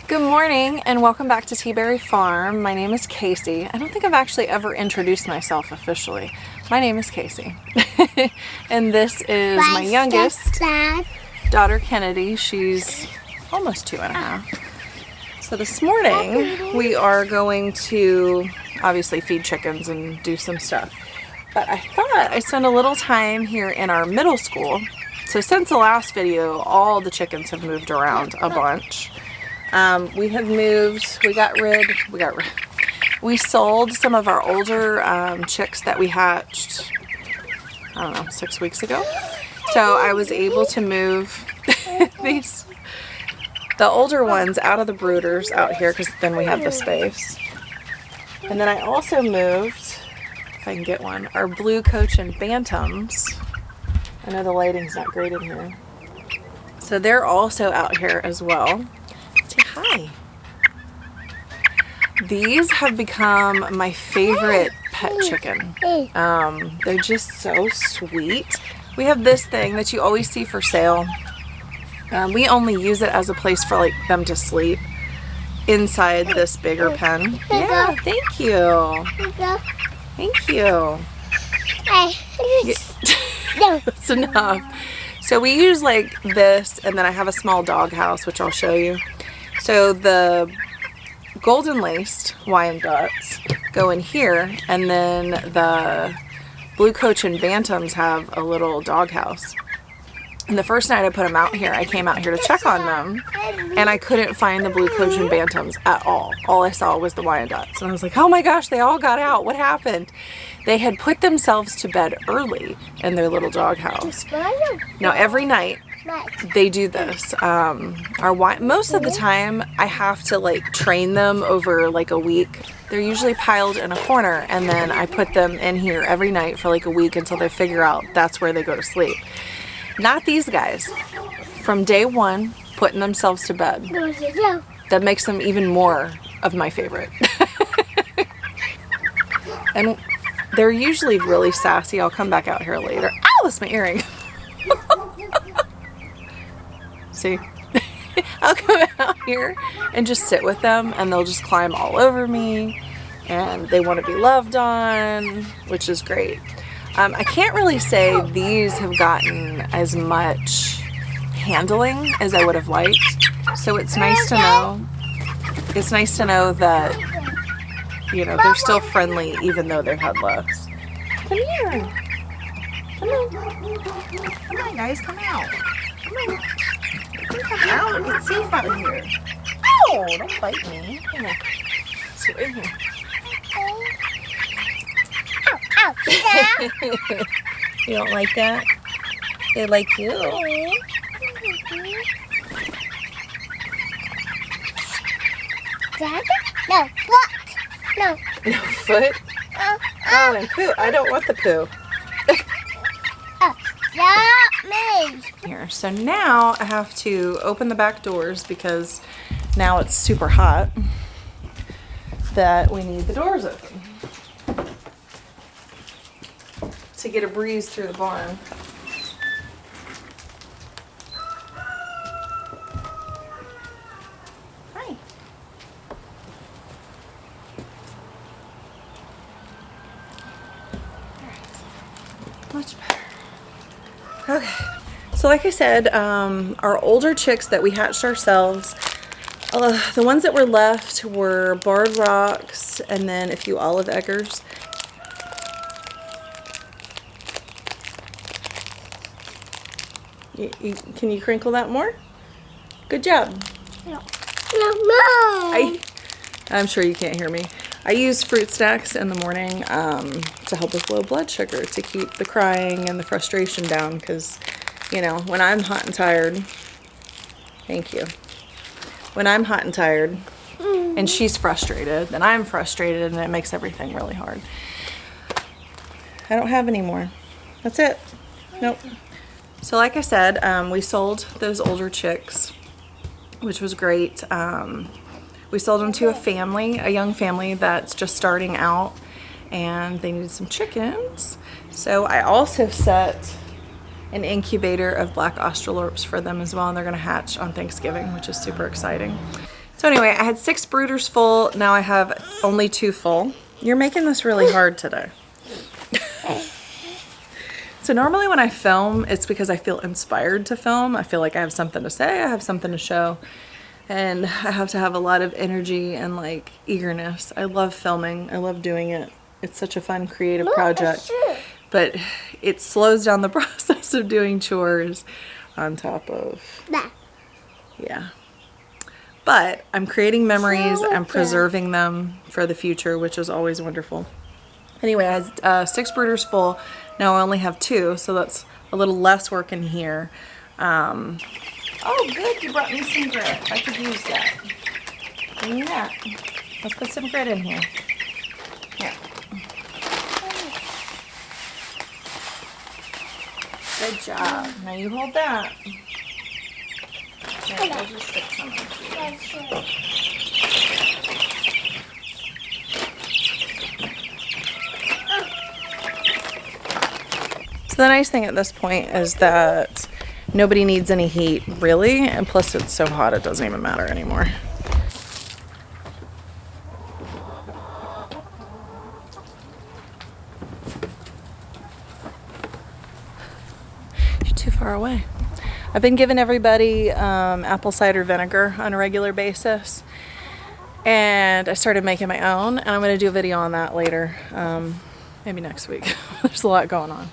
Good morning and welcome back to Teaberry Farm. My name is Casey. I don't think I've actually ever introduced myself officially. My name is Casey. And this is my youngest daughter, Kennedy. She's almost 2.5. So this morning we are going to obviously feed chickens and do some stuff. But I thought I'd spend a little time here in our middle school. So since the last video, all the chickens have moved around a bunch. We have moved, we sold some of our older chicks that we hatched, I don't know, 6 weeks ago. So I was able to move the older ones out of the brooders out here because then we have the space. And then I also moved, if I can get one, our blue Cochin bantams. I know the lighting's not great in here. So they're also out here as well. Say hi. These have become my favorite pet chicken. They're just so sweet. We have this thing that you always see for sale. We only use it as a place for like them to sleep inside this bigger pen. Yeah, thank you. Thank you. That's enough. So we use like this, and then I have a small dog house, which I'll show you. So the golden laced Wyandottes go in here, and then the blue Cochin bantams have a little dog house. And the first night I put them out here, I came out here to check on them, and I couldn't find the blue Cochin bantams at all. All I saw was the Wyandottes, and I was like, oh my gosh, they all got out. What happened? They had put themselves to bed early in their little dog house. Now every night they do this. Most of the time I have to like train them over like a week. They're usually piled in a corner, and then I put them in here every night for like a week until they figure out that's where they go to sleep. Not these guys. From day one, putting themselves to bed. That makes them even more of my favorite. And they're usually really sassy. I'll come back out here later. Ow, that's my earring. See? I'll come out here and just sit with them, and they'll just climb all over me, and they want to be loved on, which is great. I can't really say these have gotten as much handling as I would have liked. So it's nice to know. It's nice to know that, you know, they're still friendly even though they've had less. Come here. Come on. Come on, guys. Come out. Come on. Come out. It's safe out here. Oh, don't bite me. Come here. Sit right here. You don't like that? They like you. Dad? No, foot. No. No foot? Oh, and poo. I don't want the poo. Stop me. Here. So now I have to open the back doors because now it's super hot that we need the doors open to get a breeze through the barn. Hi. Much better. Okay. So like I said, our older chicks that we hatched ourselves, the ones that were left were barred rocks and then a few olive eggers. Can you crinkle that more? Good job. No. I'm sure you can't hear me. I use fruit snacks in the morning to help with low blood sugar, to keep the crying and the frustration down, because, you know, when I'm hot and tired, thank you. When I'm hot and tired and she's frustrated, then I'm frustrated, and it makes everything really hard. I don't have any more. That's it. Nope. So like I said, we sold those older chicks, which was great. We sold them to a young family that's just starting out, and they needed some chickens. So I also set an incubator of black Australorps for them as well, and they're going to hatch on Thanksgiving, which is super exciting. It's So anyway, I had 6 brooders full. Now I have only 2 full. You're making this really hard today. So normally when I film, it's because I feel inspired to film. I feel like I have something to say, I have something to show, and I have to have a lot of energy and like eagerness. I love filming. I love doing it. It's such a fun creative project, but it slows down the process of doing chores on top of, yeah. But I'm creating memories, I'm preserving them for the future, which is always wonderful. Anyway, I had 6 brooders full. Now I only have 2, so that's a little less work in here. Oh, good, you brought me some grit. I could use that. Give me that. Let's put some grit in here. Yeah. Good job. Now you hold that. Yeah, I'll just stick some in here. So the nice thing at this point is that nobody needs any heat, really, and plus it's so hot it doesn't even matter anymore. You're too far away. I've been giving everybody apple cider vinegar on a regular basis, and I started making my own, and I'm going to do a video on that later, maybe next week. There's a lot going on.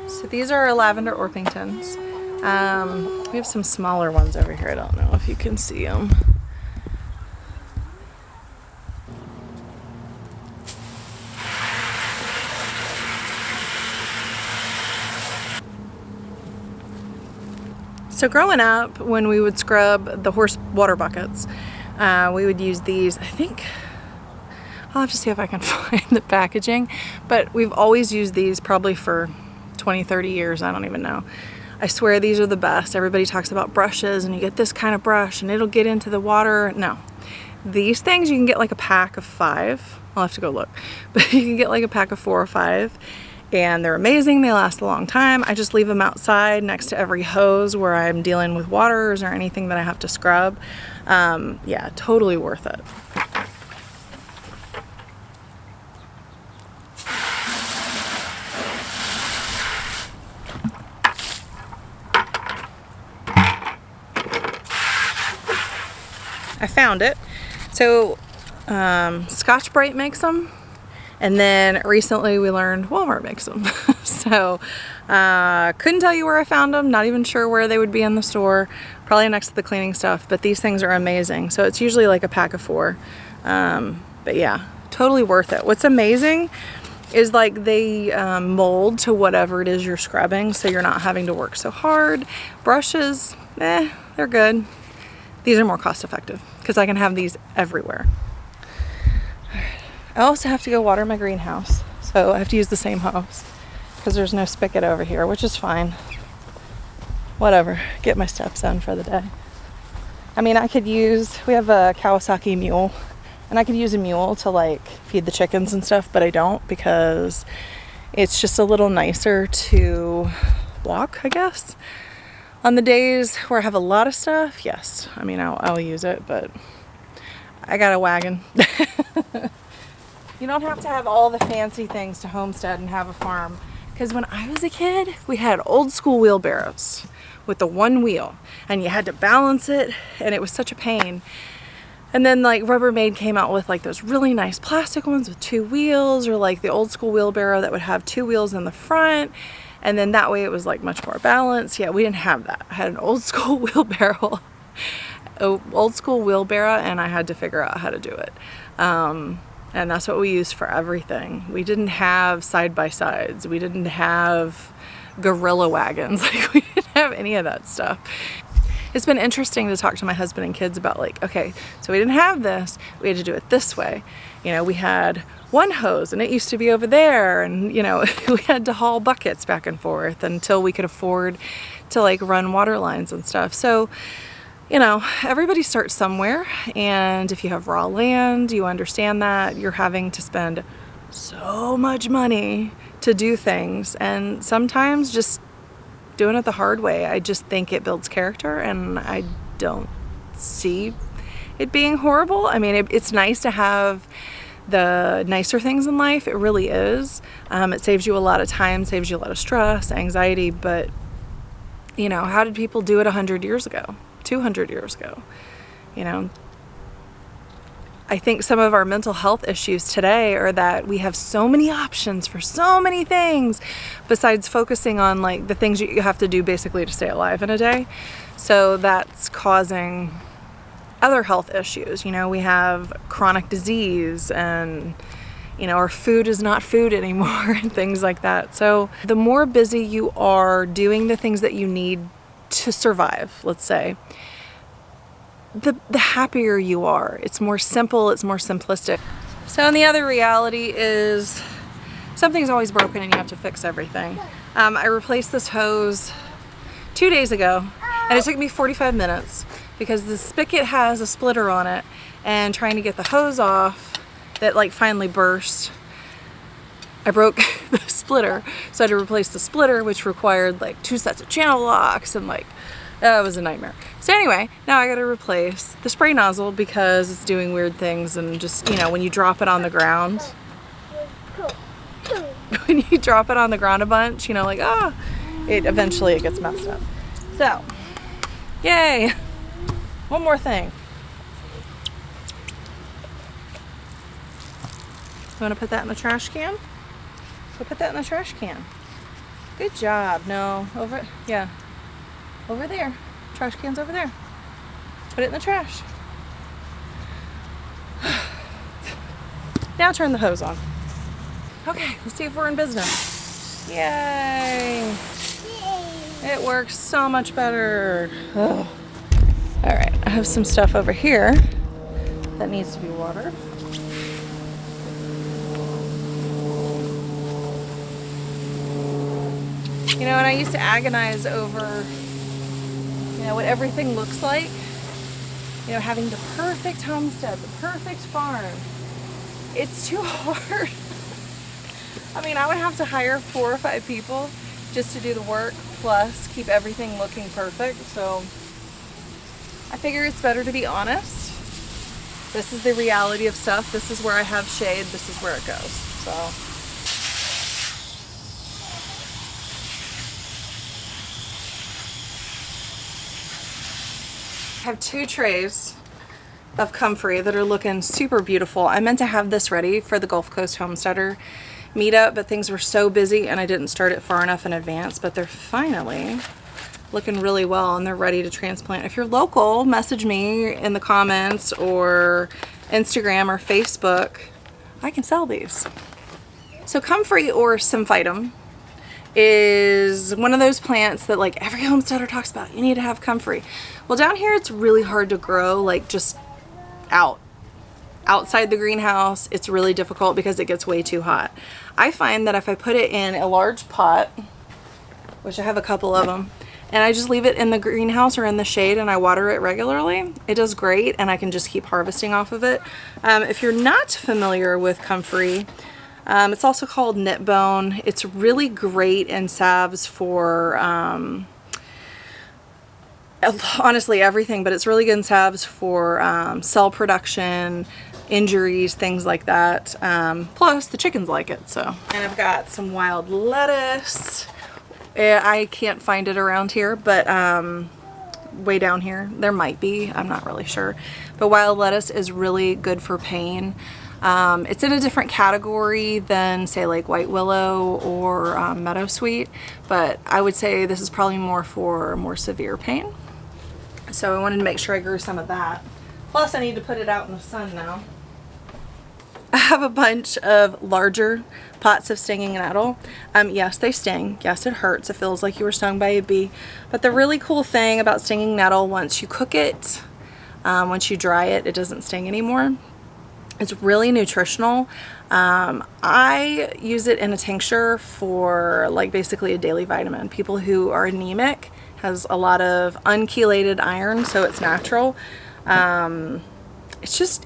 So these are our lavender Orpingtons. We have some smaller ones over here. I don't know if you can see them. So growing up, when we would scrub the horse water buckets, we would use these. I think I'll have to see if I can find the packaging, but we've always used these probably for 20, 30 years. I don't even know. I swear these are the best. Everybody talks about brushes and you get this kind of brush and it'll get into the water. No, these things you can get like a pack of 5. I'll have to go look, but you can get like a pack of 4 or 5. And they're amazing. They last a long time. I just leave them outside next to every hose where I'm dealing with waters or anything that I have to scrub. Yeah, totally worth it. I found it. So Scotch-Brite makes them. And then recently we learned Walmart makes them. So couldn't tell you where I found them, not even sure where they would be in the store, probably next to the cleaning stuff, but these things are amazing. So it's usually like a pack of 4. But yeah, totally worth it. What's amazing is like they mold to whatever it is you're scrubbing, so you're not having to work so hard. Brushes, they're good. These are more cost effective because I can have these everywhere. I also have to go water my greenhouse, so I have to use the same hose because there's no spigot over here, which is fine. Whatever, get my steps in for the day. I mean, we have a Kawasaki mule, and I could use a mule to like feed the chickens and stuff, but I don't because it's just a little nicer to walk, I guess. On the days where I have a lot of stuff, yes, I mean, I'll use it, but I got a wagon. You don't have to have all the fancy things to homestead and have a farm. Because when I was a kid, we had old school wheelbarrows with the one wheel. And you had to balance it, and it was such a pain. And then like Rubbermaid came out with like those really nice plastic ones with 2 wheels, or like the old school wheelbarrow that would have 2 wheels in the front. And then that way it was like much more balanced. Yeah, we didn't have that. I had an old school wheelbarrow. Old school wheelbarrow, and I had to figure out how to do it. And that's what we used for everything. We didn't have side-by-sides. We didn't have gorilla wagons. Like, we didn't have any of that stuff. It's been interesting to talk to my husband and kids about like, okay, so we didn't have this. We had to do it this way. You know, we had one hose and it used to be over there, and you know, we had to haul buckets back and forth until we could afford to like run water lines and stuff. So you know, everybody starts somewhere, and if you have raw land, you understand that you're having to spend so much money to do things, and sometimes just doing it the hard way, I just think it builds character, and I don't see it being horrible. I mean, it's nice to have the nicer things in life. It really is. It saves you a lot of time, saves you a lot of stress, anxiety, but you know, how did people do it 100 years ago, 200 years ago? You know, I think some of our mental health issues today are that we have so many options for so many things besides focusing on like the things you have to do basically to stay alive in a day. So that's causing other health issues. You know, we have chronic disease, and you know, our food is not food anymore and things like that. So the more busy you are doing the things that you need to survive, let's say, the happier you are. It's more simple, it's more simplistic. So, and the other reality is something's always broken and you have to fix everything. I replaced this hose 2 days ago, and it took me 45 minutes because the spigot has a splitter on it, and trying to get the hose off that like finally burst, I broke the splitter, so I had to replace the splitter, which required like 2 sets of channel locks, and like it was a nightmare. So anyway, now I gotta replace the spray nozzle because it's doing weird things, and just, you know, when you drop it on the ground, when you drop it on the ground a bunch, you know, like, it eventually gets messed up. So, yay! One more thing. You want to put that in the trash can? Go put that in the trash can. Good job. No, yeah. Over there. Trash can's over there. Put it in the trash. Now turn the hose on. Okay, let's see if we're in business. Yay! It works so much better. Ugh. All right, I have some stuff over here that needs to be watered. You know, and I used to agonize over, you know, what everything looks like. You know, having the perfect homestead, the perfect farm. It's too hard. I mean, I would have to hire 4 or 5 people just to do the work, plus keep everything looking perfect. So I figure it's better to be honest. This is the reality of stuff. This is where I have shade. This is where it goes. So. I have 2 trays of comfrey that are looking super beautiful. I meant to have this ready for the Gulf Coast Homesteader meetup, but things were so busy and I didn't start it far enough in advance, but they're finally looking really well and they're ready to transplant. If you're local, message me in the comments or Instagram or Facebook. I can sell these. So comfrey, or symphytum, is one of those plants that like every homesteader talks about. You need to have comfrey. Well, down here it's really hard to grow, like just outside the greenhouse. It's really difficult because it gets way too hot. I find that if I put it in a large pot, which I have a couple of them, and I just leave it in the greenhouse or in the shade and I water it regularly, it does great, and I can just keep harvesting off of it. If you're not familiar with comfrey, it's also called knitbone. It's really great in salves for honestly everything, but it's really good in salves for cell production, injuries, things like that. Plus the chickens like it. So, and I've got some wild lettuce. I can't find it around here, but way down here there might be, I'm not really sure. But wild lettuce is really good for pain. It's in a different category than say like white willow or meadowsweet, but I would say this is probably more for more severe pain. So I wanted to make sure I grew some of that. Plus I need to put it out in the sun now. I have a bunch of larger pots of stinging nettle. Yes, they sting. Yes, it hurts. It feels like you were stung by a bee. But the really cool thing about stinging nettle, once you cook it, once you dry it, it doesn't sting anymore. It's really nutritional. I use it in a tincture for like basically a daily vitamin. People who are anemic Has a lot of unchelated iron, so it's natural. It's just,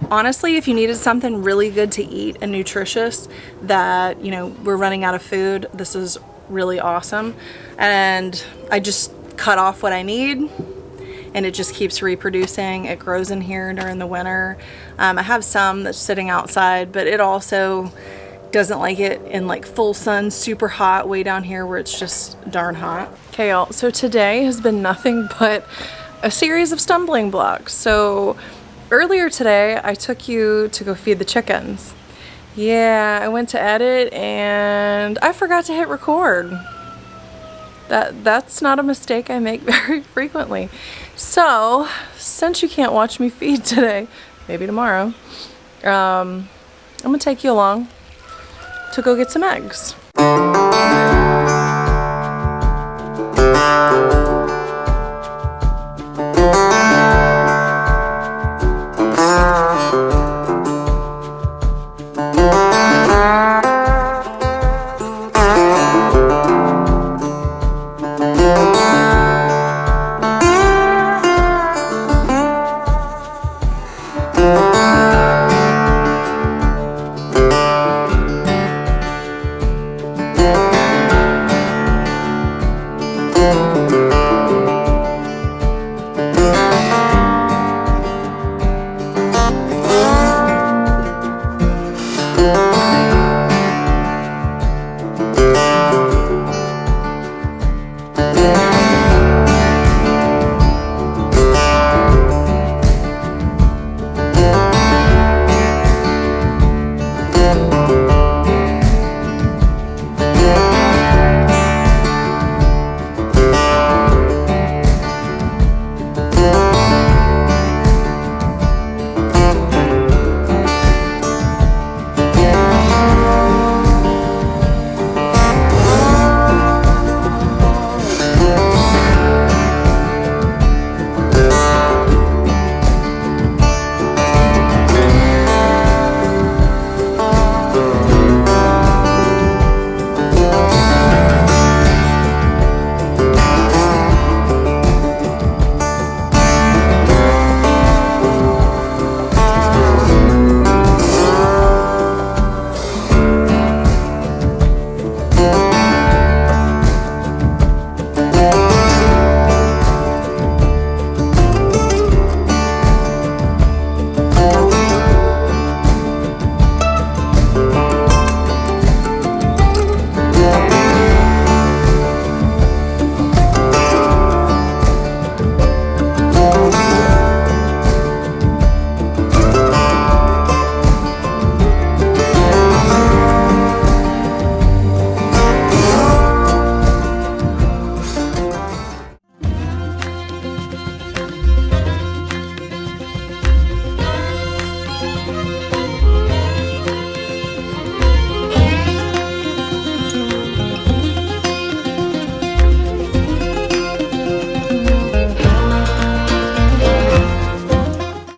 honestly, if you needed something really good to eat and nutritious that, you know, we're running out of food, this is really awesome. And I just cut off what I need and it just keeps reproducing. It grows in here during the winter. I have some that's sitting outside, but it also doesn't like it in like full sun, super hot way down here where it's just darn hot. Okay, y'all, so today has been nothing but a series of stumbling blocks. So earlier today, I took you to go feed the chickens. Yeah, I went to edit and I forgot to hit record. That's not a mistake I make very frequently. So, since you can't watch me feed today, maybe tomorrow, I'm gonna take you along to go get some eggs.